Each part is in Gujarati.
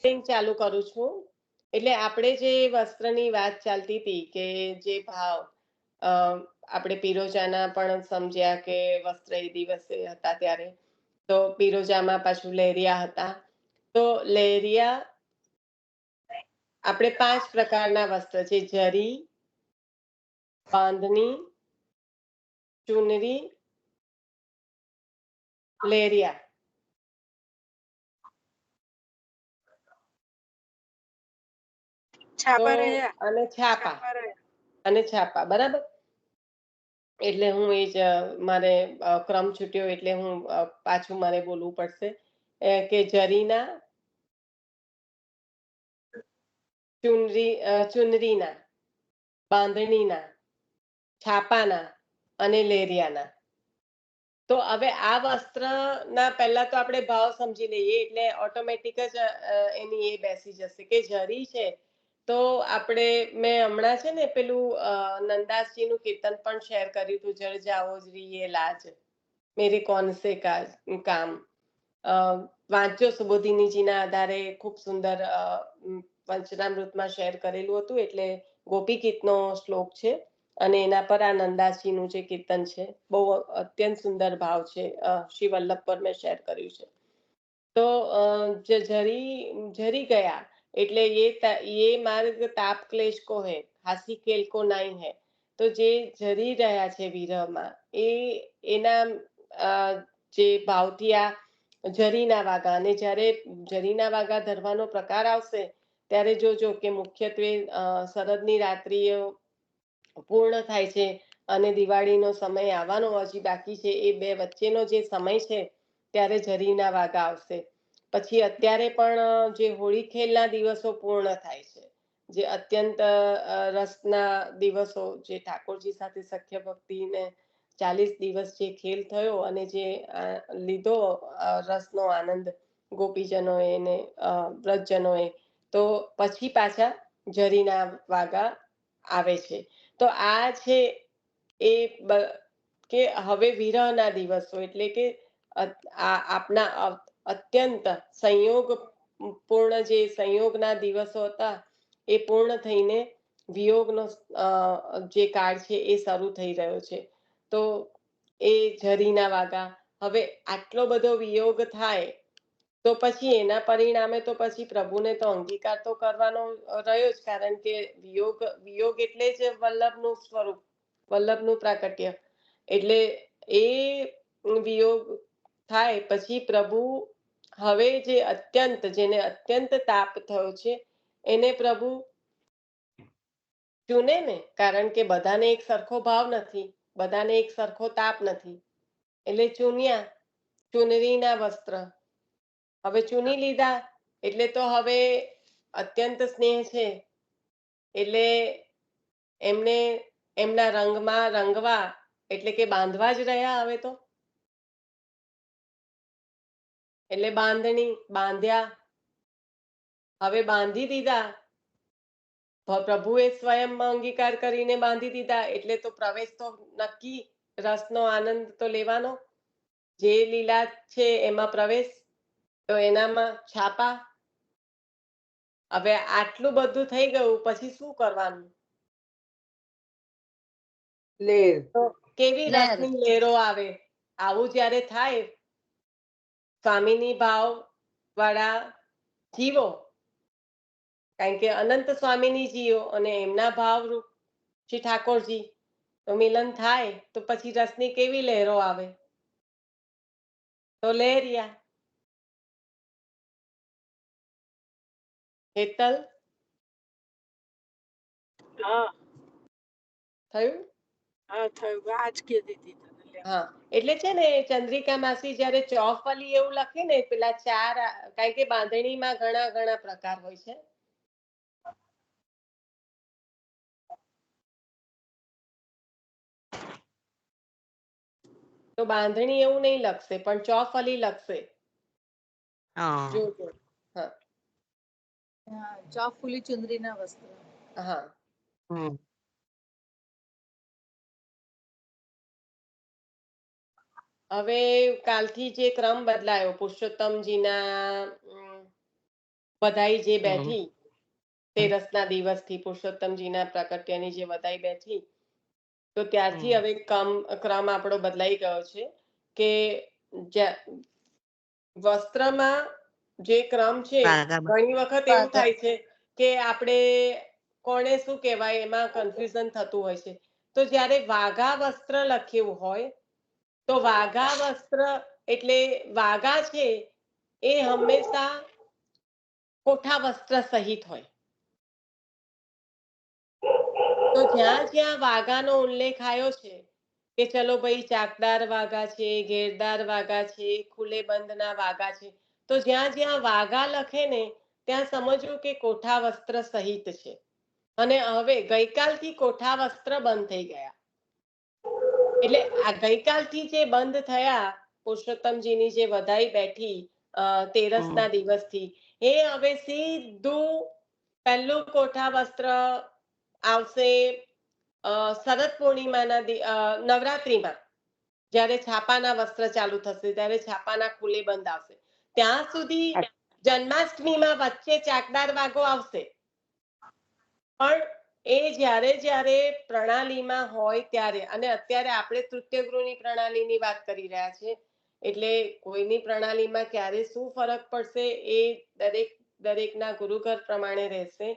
ચાલુ કરું છું. એટલે આપણે જે વસ્ત્રની વાત ચાલતી હતી કે જે ભાવ અ, આપણે પિરોજાના પણ સમજ્યા કે વસ્ત્ર એ દિવસે હતા ત્યારે તો પિરોજામાં પાછું લહેરિયા હતા. તો લહેરિયા આપણે 5 પ્રકારના વસ્ત્ર છે: જરી, બાંધણી, ચુનરી, લહેરિયા તો છાપા રહ્યા. અને છાપા છાપા રહ્યા. અને છાપા બરાબર. એટલે હું એ જ મારે ક્રમ છૂટ્યો એટલે હું પાછું મારે બોલવું પડશે કે જરીના, ચુનરીના, બાંધણીના, છાપાના અને લેરિયાના. તો હવે આ વસ્ત્રના પહેલા તો આપણે ભાવ સમજી લઈએ એટલે ઓટોમેટિક જ એની એ બેસી જશે કે જરી છે. તો આપણે મેં હમણાં છે ને પેલું નંદાસજીનું કીર્તન પણ શેર કર્યું હતું, જળ જાવો જ રીએ લાજ મેરે કોન સે કામ. વાંચજો, સુબોધિનીજીના આધારે ખૂબ સુંદર પંચનામૃતમાં શેર કરેલું હતું. એટલે ગોપી ગીતનો શ્લોક છે અને એના પર આ નંદાસજીનું જે કીર્તન છે બહુ અત્યંત સુંદર ભાવ છે. શ્રી વલ્લભ પર મેં શેર કર્યું છે. તો જે જરી ગયા એટલે ये मार्ग ताप क्लेश को है, हासी खेल को नहीं है. તો જે જરી રહ્યા છે વિરહમાં એના જે ભાવથી આ જરીના વાગા, અને જ્યારે જરીના વાગા ધરવાનો પ્રકાર આવશે ત્યારે જોજો કે મુખ્યત્વે શરદની રાત્રિઓ પૂર્ણ થાય છે અને દિવાળીનો સમય આવવાનો હજી બાકી છે. એ બે વચ્ચેનો જે સમય છે ત્યારે જરીના વાગા આવશે. પછી અત્યારે પણ જે હોળી ખેલના દિવસો પૂર્ણ થાય છે, જે અત્યંત રસના દિવસો, જે ઠાકોરજી સાથે સખ્ય ભક્તિને 40 દિવસ જે ખેલ થયો અને જે લીધો રસનો આનંદ ગોપીજનોએ ને વ્રજજનોએ, તો પછી પાછા જરીના વાગા આવે છે. તો આ છે એ કે હવે વિરહના દિવસો, એટલે કે આપના અત્યંત સંયોગ પૂર્ણ જે સંયોગના દિવસો હતા એ પૂર્ણ થઈને વિયોગનો જે કાળ છે એ શરૂ થઈ રહ્યો છે. તો એ જરીના વાગા, હવે આટલો બધો વિયોગ થાય તો પછી એના પરિણામે તો પછી પ્રભુને તો અંગીકાર તો કરવાનો રહ્યો જ, કારણ કે વિયોગ એટલે જ વલ્લભનું સ્વરૂપ, વલ્લભનું પ્રાકટ્ય. એટલે એ વિયોગ થાય પછી પ્રભુ હવે જેને અત્યંત તાપ થયો છે એને પ્રભુ ચૂને ને, કારણ કે બધાને એક સરખો ભાવ નથી, બધાને એક સરખો તાપ નથી. એટલે ચૂન્યા, ચુનરીના વસ્ત્ર હવે ચૂની લીધા. એટલે તો હવે અત્યંત સ્નેહ છે એટલે એમને એમના રંગમાં રંગવા, એટલે કે બાંધવા જ રહ્યા હવે તો. એટલે બાંધણી બાંધ્યા, હવે બાંધી દીધા. પ્રભુએ સ્વયં અંગીકાર કરીને બાંધી દીધા એટલે તો પ્રવેશ તો નક્કી, રસનો આનંદ તો લેવાનો. જે લીલા છે એમાં પ્રવેશ, તો એનામાં છાપા. હવે આટલું બધું થઈ ગયું પછી શું કરવાનું? લેર. તો કેવી રસની લહેરો આવે. આવું જ્યારે થાય સ્વામીની ભાવ વાળા જીવો, કારણ કે અનંત સ્વામીની જીવો અને એમના ભાવરૂપ શ્રી ઠાકોરજી, તો મિલન થાય તો પછી રસની કેવી લહેરો આવે. તો લહેરિયા. હેતલ હા થયું? હા થયું. આજ કીધી હતી તને. હા, એટલે છે ને ચંદ્રિકા માસી જયારે ચોફલી એવું લખે ને પેલા 4, કારણ કે બાંધણીમાં ઘણા ઘણા પ્રકાર હોય છે. તો બાંધણી એવું નહીં લખશે પણ ચોફલી લખશે. જોજો. હા ચોફુલી ચુંદરીના વસ્ત્ર. હા. હવે કાલથી જે ક્રમ બદલાયો પુરુષોત્તમજીના વધાઈ જે હમ. બેઠી તેરસના દિવસથી પુરુષોત્તમજીના પ્રાકટ્યની જે વધાઈ બેઠી, તો ત્યારથી હવે ક્રમ આપણો બદલાઈ ગયો છે કે વસ્ત્રમાં જે ક્રમ છે, વાઘામાં. ઘણી વખત એવું થાય છે કે આપણે કોને શું કહેવાય એમાં કન્ફ્યુઝન થતું હોય છે. તો જ્યારે વાઘા વસ્ત્ર લખ્યું હોય તો વાઘા વસ્ત્ર એટલે વાઘા છે એ હંમેશા કોઠા વસ્ત્ર સહિત હોય. તો જ્યાં જ્યાં વાઘાનો ઉલ્લેખ આવ્યો છે કે ચલો ભાઈ ચાકદાર વાઘા છે, ઘેરદાર વાઘા છે, ખુલ્લે બંધના વાઘા છે, તો જ્યાં જ્યાં વાઘા લખે ને ત્યાં સમજવું કે કોઠા વસ્ત્ર સહિત છે. અને હવે ગઈકાલથી કોઠા વસ્ત્ર બંધ થઈ ગયા. એટલે આ ગઈકાલથી જે બંધ થયા, પુરુષોત્તમજીની જે વધાઈ બેઠી તેરસના દિવસથી, એ હવે સીધું પહેલું કોઠા વસ્ત્ર આવશે શરદ પૂર્ણિમાના નવરાત્રીમાં, જ્યારે છાપાના વસ્ત્ર ચાલુ થશે ત્યારે છાપાના ખુલ્લે બંધ આવશે. ત્યાં સુધી જન્માષ્ટમીમાં વચ્ચે ચાકદાર વાઘો આવશે, પણ એ જ્યારે જ્યારે પ્રણાલીમાં હોય ત્યારે, અને અત્યારે આપણે તૃતીય ગૃહની પ્રણાલીની વાત કરી રહ્યા છે, એટલે કોઈની પ્રણાલીમાં ક્યારે શું ફરક પડશે એ દરેકના ગુરુઘર પ્રમાણે રહેશે.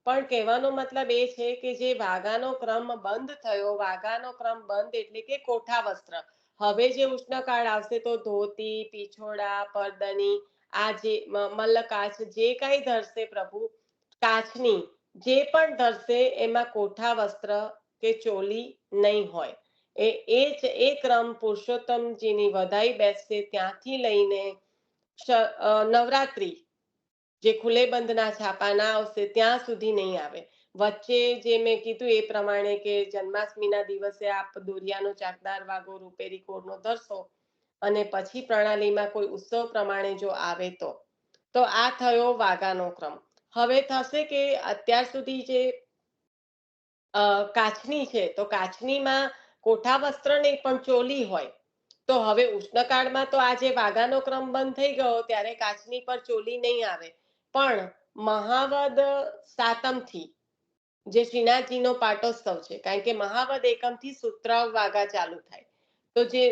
પણ કહેવાનો મતલબ એ છે કે જે વાઘાનો ક્રમ બંધ થયો, વાઘાનો ક્રમ બંધ એટલે કે કોઠા વસ્ત્ર. હવે જે ઉષ્ણકાળ આવશે તો ધોતી, પીછોડા, પરદની, આ જે મલ્લકાચ જે કઈ ધરશે પ્રભુ, કાચની જે પણ ધરશે એમાં કોઠા વસ્ત્ર કે ચોલી નહીં હોય. એ ક્રમ પુરુષોત્તમજીની વધાઈ બેસશે ત્યાંથી લઈને નવરાત્રી જે ખુલ્લે બંધના છાપા ના આવશે ત્યાં સુધી નહીં આવે. વચ્ચે જે મેં કીધું એ પ્રમાણે કે જન્માષ્ટમીના દિવસે આપ દોરિયાનો ચાકદાર વાઘો રૂપેરી કોરનો ધરશો અને પછી પ્રણાલીમાં કોઈ ઉત્સવ પ્રમાણે જો આવે તો આ થયો વાઘાનો ક્રમ. હવે થશે કે અત્યાર સુધી જે કાચની છે, તો કાચનીમાં કોઠા વસ્ત્ર નહીં પણ ચોલી હોય. તો હવે ઉષ્ણકાળમાં તો આજે વાઘાનો ક્રમ બંધ થઈ ગયો ત્યારે કાચની પર ચોલી નહીં આવે, પણ મહાવદ સાતમથી જે શ્રીનાથજીનો પાટોત્સવ છે, કારણ કે મહાવદ એકમથી સુત્રાવ વાઘા ચાલુ થાય, તો જે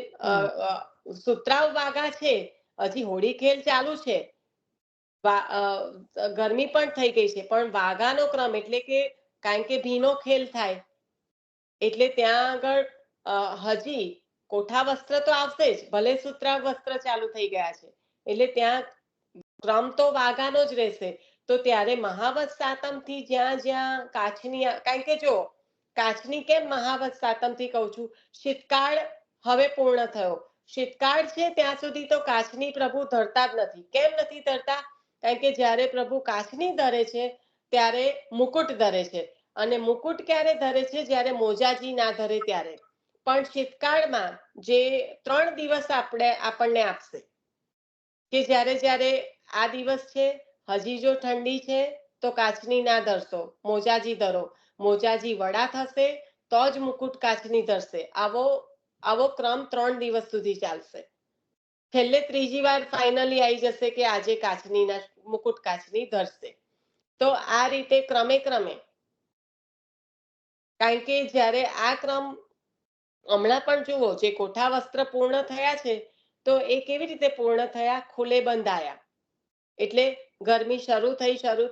સુત્રાવ વાઘા છે, હજી હોળી ખેલ ચાલુ છે, ગરમી પણ થઈ ગઈ છે, પણ વાઘાનો ક્રમ એટલે કે કારણ કે ભીનો ખેલ થાય એટલે ત્યાં આગળ હજી કોઠા વસ્ત્ર તો આવશે જ, ભલે સુત્રાવ વસ્ત્ર ચાલુ થઈ ગયા છે, એટલે ત્યાં ક્રમ તો વાઘાનો જ રહેશે. તો ત્યારે મહાવદ સાતમથી જ્યાં જ્યાં કાચની, કારણ કે જો કાચની કેમ મહાવદ સાતમથી કહું છું, શીતકાળ હવે પૂર્ણ થયો, શીતકાળ છે ત્યાં સુધી તો કાચની પ્રભુ ધરતા જ નથી. કેમ નથી ધરતા? કારણ કે જ્યારે પ્રભુ કાચની ધરે છે ત્યારે મુકુટ ધરે છે, અને મુકુટ ક્યારે ધરે છે? જ્યારે મોજાજી ના ધરે ત્યારે. પણ શીતકાળમાં જે 3 દિવસ આપણને આપશે કે જ્યારે જ્યારે આ દિવસ છે, હજી જો ઠંડી છે તો કાચની ના ધરશો, મોજાજી ધરો, મોજાજી વડા થશે તો જ મુકુટ કાચની ધરશે. આવો ક્રમ 3 દિવસ સુધી ચાલશે. છેલ્લે ત્રીજી વાર ફાઇનલી આવી જશે કે આજે કાચનીના મુકુટ કાચની ધરશે. તો આ રીતે ક્રમે ક્રમે, કારણ કે જ્યારે આ ક્રમ હમણાં પણ જુઓ, જે કોઠા વસ્ત્ર પૂર્ણ થયા છે તો એ કેવી રીતે પૂર્ણ થયા? ખુલ્લે બંધ આયા એટલે ગરમી શરૂ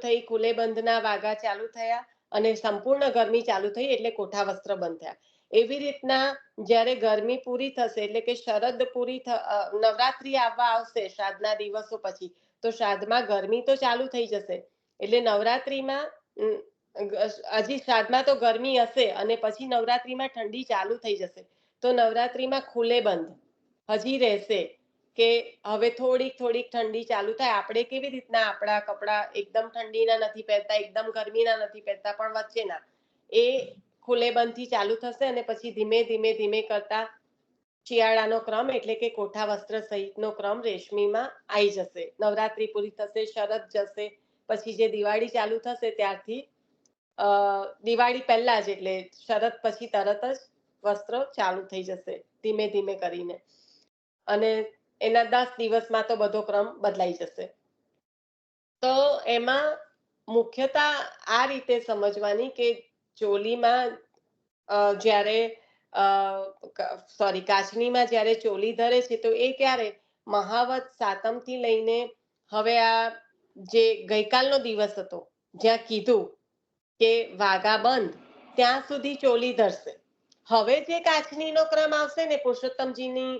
થઈ, ખુલ્લે બંધના વાઘા ચાલુ થયા અને સંપૂર્ણ ગરમી ચાલુ થઈ એટલે કોઠા વસ્ત્ર બંધ થયા. એવી રીતના જ્યારે ગરમી પૂરી થશે એટલે કે શરદ પૂરી નવરાત્રી આવવા આવશે શ્રાદ્ધના દિવસો પછી, તો શ્રાદ્ધમાં ગરમી તો ચાલુ થઈ જશે, એટલે નવરાત્રીમાં હજી શ્રાદ્ધમાં તો ગરમી હશે અને પછી નવરાત્રીમાં ઠંડી ચાલુ થઈ જશે. તો નવરાત્રીમાં ખુલ્લે બંધ હજી રહેશે કે હવે થોડીક ઠંડી ચાલુ થાય. આપણે કેવી રીતના આપણા કપડા એકદમ ઠંડીના નથી પહેરતા, એકદમ ગરમીના નથી પહેરતા, પણ વચ્ચેના, એ ખુલ્લે બંધથી ચાલુ થશે અને પછી ધીમે ધીમે કરતા શિયાળાનો ક્રમ એટલે કે કોઠા વસ્ત્ર સહિતનો ક્રમ રેશમીમાં આવી જશે. નવરાત્રી પૂરી થશે, શરદ જશે, પછી જે દિવાળી ચાલુ થશે ત્યારથી દિવાળી પહેલા જ એટલે શરદ પછી તરત જ વસ્ત્રો ચાલુ થઈ જશે ધીમે ધીમે કરીને, અને એના 10 દિવસમાં તો બધો ક્રમ બદલાઈ જશે. તો એમાં મુખ્યતઃ આ રીતે સમજવાની કે ચોલીમાં જ્યારે કાચનીમાં જ્યારે ચોલી ધરે છે તો એ ક્યારે મહાવત સાતમથી લઈને હવે આ જે ગઈકાલનો દિવસ હતો જ્યાં કીધું કે વાઘા બંધ ત્યાં સુધી ચોલી ધરશે. હવે જે કાચનીનો ક્રમ આવશે ને પુરુષોત્તમજીની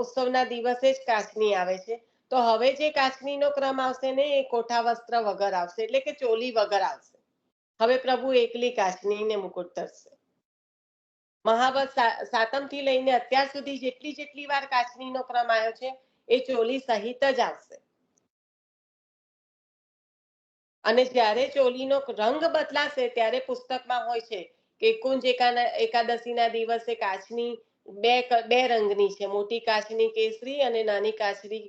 ઉત્સવના દિવસે જ કાચની આવે છે. તો હવે જે કાચનીનો ક્રમ આવશે ને એ કોઠા વસ્ત્ર વગર આવશે, એટલે કે ચોલી વગર આવશે. હવે પ્રભુ એકલી કાચનીને મુકુટ ધરશે. મહાવત સાતમથી લઈને અત્યાર સુધી જેટલી વાર કાચનીનો ક્રમ આવ્યો છે એ ચોલી સહિત જ આવશે. અને જ્યારે ચોલીનો રંગ બદલાશે ત્યારે પુસ્તકમાં હોય છે કે કુંજ એકાદશીના દિવસે કાચની બે રંગની છે, મોટી કાચની કેસરી અને નાની કાચની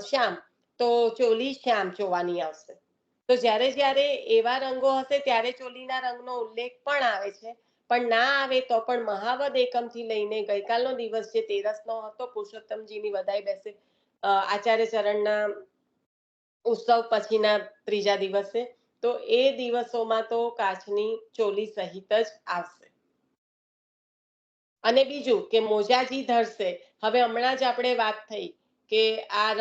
શ્યામ. તો ચોલી શ્યામ જોવાની આવશે. તો જ્યારે જ્યારે એવા રંગો હશે ત્યારે ચોલીના રંગનો ઉલ્લેખ પણ આવે છે. પણ ના આવે તો પણ મહાવદ એકમથી લઈને ગઈકાલનો દિવસ જે તેરસનો હતો પુરુષોત્તમજીની વધાઈ બેસે આચાર્ય ચરણના ઉત્સવ પછીના ત્રીજા દિવસે, તો એ દિવસોમાં તો કાચની ચોલી સહિત જ આવશે. અને બીજું કે મોજાજી ધરશે. હવે હમણાં જ આપણે વાત થઈ કે આ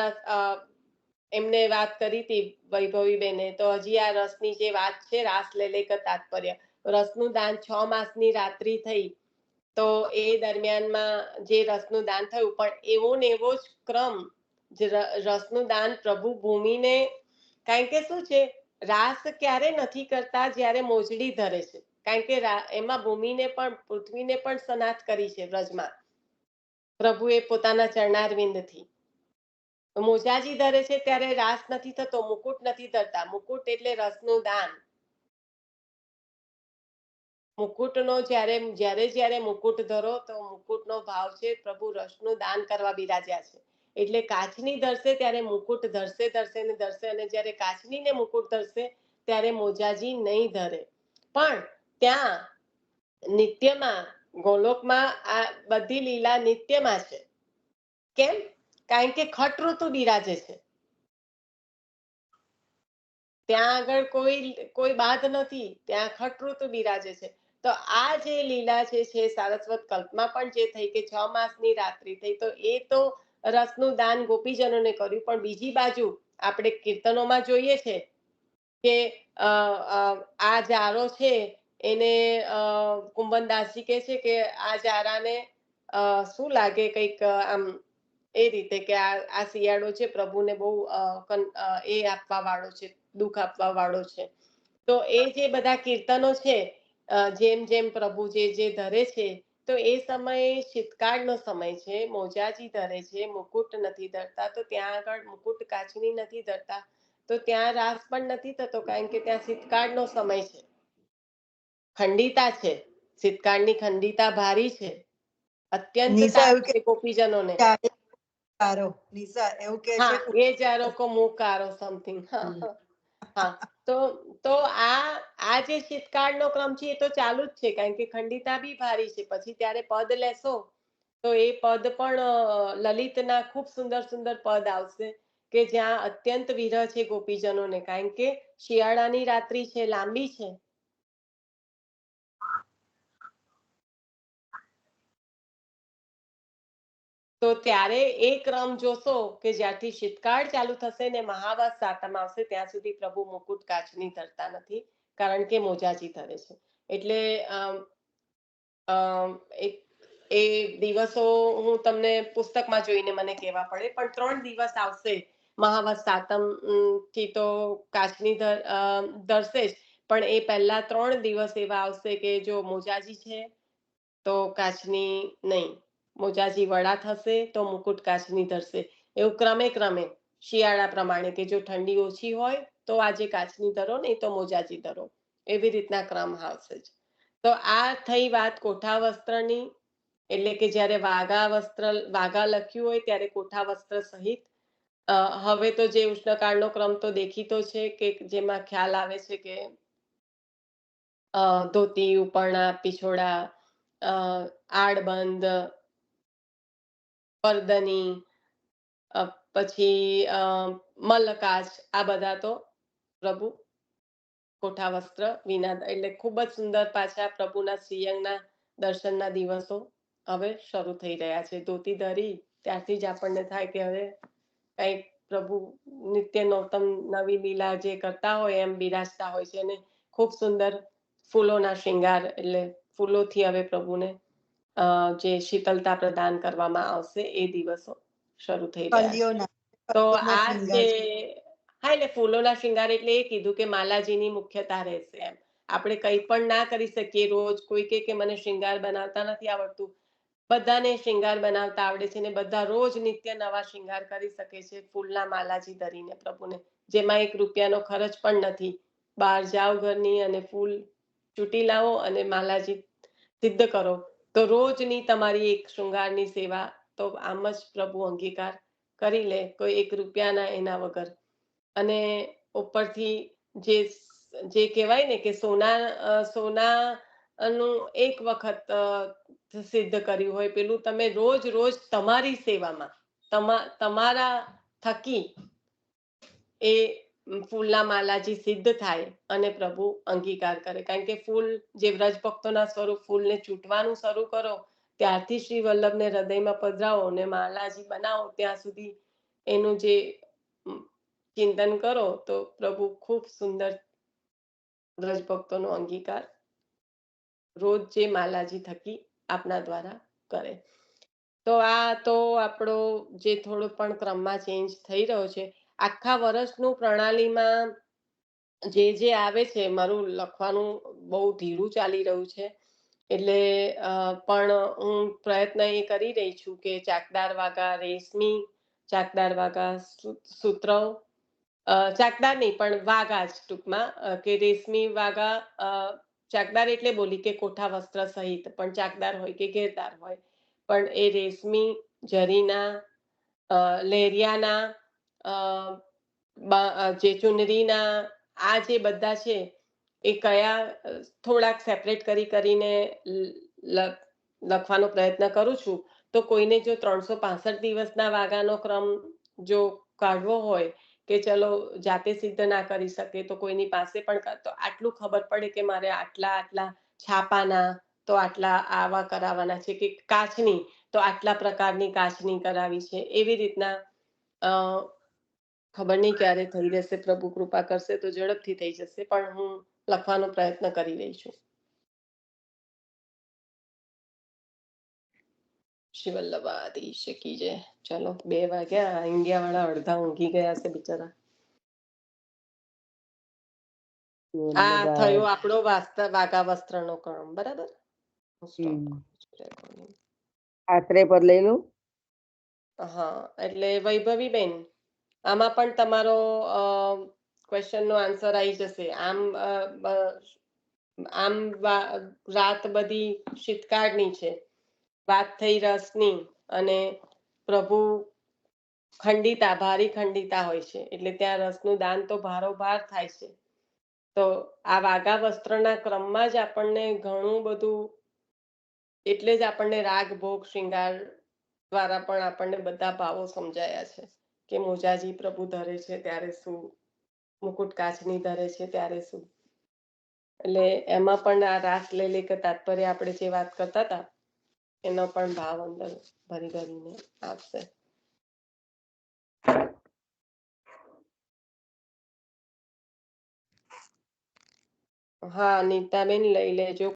એમને વાત કરી હતી વૈભવી બેને, તો હજી આ રસની જે વાત છે રાસ લેલેક તાત્પર્ય, રસનું દાન 6 માસની રાત્રિ થઈ તો એ દરમિયાનમાં જે રસનું દાન થયું પણ એવો ને એવો જ ક્રમ રસનું દાન પ્રભુ ભૂમિને, કારણ કે શું છે રાસ ક્યારે નથી કરતા જ્યારે મોજડી ધરે છે, કારણ કે એમાં ભૂમિને પણ પૃથ્વીને પણ સનાથ કરી છે વ્રજમાં પ્રભુએ પોતાના ચરણારવિંદથી. મોજાજી ધરે છે ત્યારે રાસ નથી થતો, મુકુટ નથી ધરતા. મુકુટ એટલે રસનું દાન. મુકુટનો જ્યારે મુકુટ ધરો તો મુકુટનો ભાવ છે પ્રભુ રસનું દાન કરવા બિરાજ્યા છે. એટલે કાચની ધરશે ત્યારે મુકુટ ધરશે ને ધરશે, અને જ્યારે કાચનીને મુકુટ ધરશે ત્યારે મોજાજી નહીં ધરે. પણ ત્યાં નિત્યમાં ગોલોકમાં આ બધી લીલા નિત્યમાં છે. કેમ? કારણ કે ખટ ઋતુ બિરાજે છે ત્યાં આગળ. કોઈ બાધ નથી, ત્યાં ખટ ઋતુ બિરાજે છે. તો આ જે લીલા છે સારસ્વત કલ્પમાં પણ જે થઈ કે 6 માસની રાત્રિ થઈ, તો એ તો રસનું દાન ગોપીજનોને કર્યું. પણ બીજી બાજુ આપણે કીર્તનોમાં જોઈએ છે કે આ જારો છે એને કુંભનદાસજી કહે છે કે આ જારાને શું લાગે કંઈક આમ એ રીતે કે આ શિયાળો છે પ્રભુને બહુ એ આપવા વાળો છે, દુઃખ આપવા વાળો છે. તો એ જે બધા કીર્તનો છે જેમ જેમ પ્રભુ જે ધરે છે, તો એ સમયે શીતકાળનો સમય છે, મોજાજી ધરે છે, મુકુટ નથી ધરતા. તો ત્યાં આગળ મુકુટ કાચની નથી ધરતા તો ત્યાં રાસ પણ નથી થતો, કારણ કે ત્યાં શીતકાળનો સમય છે, ખંડિતા છે. શીતકાળની ખંડિતા ભારી છે, અત્યંત તાપ છે ગોપીજનોને. નિશા એવું કે હા, છે એ જારો કો મુકારો સમથિંગ. હા, તો આ જે શીતકાળનો ક્રમ છે એ તો ચાલુ જ છે, કારણ કે ખંડિતા બી ભારી છે. પછી ત્યારે પદ લેશો તો એ પદ પણ લલિતના ખૂબ સુંદર સુંદર પદ આવશે કે જ્યાં અત્યંત વિરહ છે ગોપીજનોને, કારણ કે શિયાળાની રાત્રિ છે, લાંબી છે. તો ત્યારે એ ક્રમ જોશો કે જ્યાંથી શીતકાળ ચાલુ થશે ને મહાવત સાતમ આવશે ત્યાં સુધી પ્રભુ મુકુટ કાચની ધરતા નથી, કારણ કે મોજાજી ધરે છે. એટલે એ દિવસો હું તમને પુસ્તકમાં જોઈને મને કહેવા પડે, પણ 3 દિવસ આવશે મહાવત સાતમ થી તો કાચની ધરશે જ, પણ એ પહેલા 3 દિવસ એવા આવશે કે જો મોજાજી છે તો કાચની નહીં, મોજાજી વડા થશે તો મુકુટ કાચની ધરશે. એવું ક્રમે ક્રમે શિયાળા પ્રમાણે કે જો ઠંડી ઓછી હોય તો આજે કાચની ધરો, નહીં તો મોજાજી ધરો, એવી રીતના ક્રમ આવશે જ. તો આ થઈ વાત કોઠા વસ્ત્રની, એટલે કે જ્યારે વાઘા લખ્યું હોય ત્યારે કોઠા વસ્ત્ર સહિત. હવે તો જે ઉષ્ણકાળનો ક્રમ તો દેખીતો છે કે જેમાં ખ્યાલ આવે છે કે ધોતી, ઉપરણા, પીછોડા, આડબંધ, પરદની, પછી મલ્લકાચ આ બધા તો પ્રભુ કોઠા વસ્ત્ર વિના એટલે ખૂબ જ સુંદર પાછા પ્રભુના શ્રીઅંગના દર્શનના દિવસો હવે શરૂ થઈ રહ્યા છે. ધોતી ધરી ત્યારથી જ આપણને થાય કે હવે કંઈક પ્રભુ નિત્ય નૂતન નવી લીલા જે કરતા હોય એમ બિરાજતા હોય છે. અને ખૂબ સુંદર ફૂલોના શૃંગાર એટલે ફૂલોથી હવે પ્રભુને જે શીતળતા પ્રદાન કરવામાં આવશે એ દિવસો શરૂ થઈ રહ્યા છે. કલીઓના તો કલીઓના આ શૃંગાર જે હા એટલે ફૂલોના શૃંગાર એટલે એ કીધું કે માલાજીની મુખ્યતા રહેશે એમ. આપણે કંઈ પણ ના કરી શકીએ રોજ. કોઈ કે મને શૃંગાર બનાવતા નથી આવડતું, બધાને શૃંગાર બનાવતા આવડે છે ને બધા રોજ નિત્ય નવા શૃંગાર કરી શકે છે ફૂલના માલાજી ધરીને પ્રભુને, જેમાં 1 રૂપિયાનો ખર્ચ પણ નથી. બહાર જાઓ ઘરની અને ફૂલ ચૂંટી લાવો અને માલાજી સિદ્ધ કરો તો રોજની તમારી એક શૃંગારની સેવા તો આમ જ પ્રભુ અંગીકાર કરી લે, કોઈ 1 રૂપિયાના એના વગર. અને ઉપરથી જે કહેવાય ને કે સોનાનું એક વખત સિદ્ધ કર્યું હોય પેલું તમે રોજ રોજ તમારી સેવામાં તમારા થકી એ ફૂલના માલાજી સિદ્ધ થાય અને પ્રભુ અંગીકાર કરે. કારણ કે ફૂલ જે વ્રજ ભક્તોના સ્વરૂપ ફૂલને ચૂંટવાનું શરૂ કરો ત્યારથી શ્રી વલ્લભને હૃદયમાં પધરાવો અને માલાજી બનાવો ત્યાં સુધી એનું જે ચિંતન કરો તો પ્રભુ ખૂબ સુંદર વ્રજ ભક્તોનો અંગીકાર રોજ જે માલાજી થકી આપના દ્વારા કરે. તો આ તો આપણો જે થોડો પણ ક્રમમાં ચેન્જ થઈ રહ્યો છે. આખા વર્ષનું પ્રણાલીમાં જે આવે છે, મારું લખવાનું બહુ ધીરું ચાલી રહ્યું છે એટલે પણ હું પ્રયત્ન એ કરી રહી છું કે ચાકદાર વાગા, રેશમી ચાકદાર વાગા, સૂત્રવ ચાકદાર નહીં પણ વાગા જ ટૂંકમાં કે રેશમી વાગા ચાકદાર એટલે બોલી કે કોઠા વસ્ત્ર સહિત પણ ચાકદાર હોય કે ઘેરદાર હોય પણ એ રેશમી જરીના લેરિયાના જે ચુનરીના આ જે બધા છે એ કયા થોડાક સેપરેટ કરીને લખવાનો પ્રયત્ન કરું છું. તો કોઈને જો 365 દિવસના વાગાનો ક્રમ જો કાઢવો હોય કે ચલો જાતે સિદ્ધ ના કરી શકે તો કોઈની પાસે પણ તો આટલું ખબર પડે કે મારે આટલા છાપાના તો આટલા આવા કરાવવાના છે કે કાચની તો આટલા પ્રકારની કાચની કરાવી છે. એવી રીતના ખબર નહીં ક્યારે થઈ રહેશે, પ્રભુ કૃપા કરશે તો ઝડપથી થઈ જશે પણ હું લખવાનો પ્રયત્ન કરી રહી છું. શ્રી વલ્લભાધીશ કી જય. ચલો 2 વાગ્યા. ઇન્ડિયા વાળા અડધા ઊંઘી ગયા છે બિચારા. આ થયો આપણો વાગા વસ્ત્રનો ક્રમ. બરાબર. આશરે પર લઈ લઉં. હા એટલે વૈભવીબેન આમાં પણ તમારો ક્વેશ્ચનનો આન્સર આવી જશે. આમ રાત બધી શીતકાળની છે, વાત થઈ રસની અને પ્રભુ ભારી ખંડિતા હોય છે એટલે ત્યાં રસનું દાન તો ભારોભાર થાય છે. તો આ વાગા વસ્ત્રના ક્રમમાં જ આપણને ઘણું બધું એટલે જ આપણને રાગ ભોગ શૃંગાર દ્વારા પણ આપણને બધા ભાવો સમજાયા છે કે મોજાજી પ્રભુ ધરે છે ત્યારે શું, મુકુટ કાચની ધરે છે ત્યારે શું. એટલે એમાં પણ આ રાસ લે કે તાત્પર્ય આપણે જે વાત કરતા હતા એનો પણ ભાવ અંદર ભરીને આપશે. હા નીતાબેન લઈ લેજો.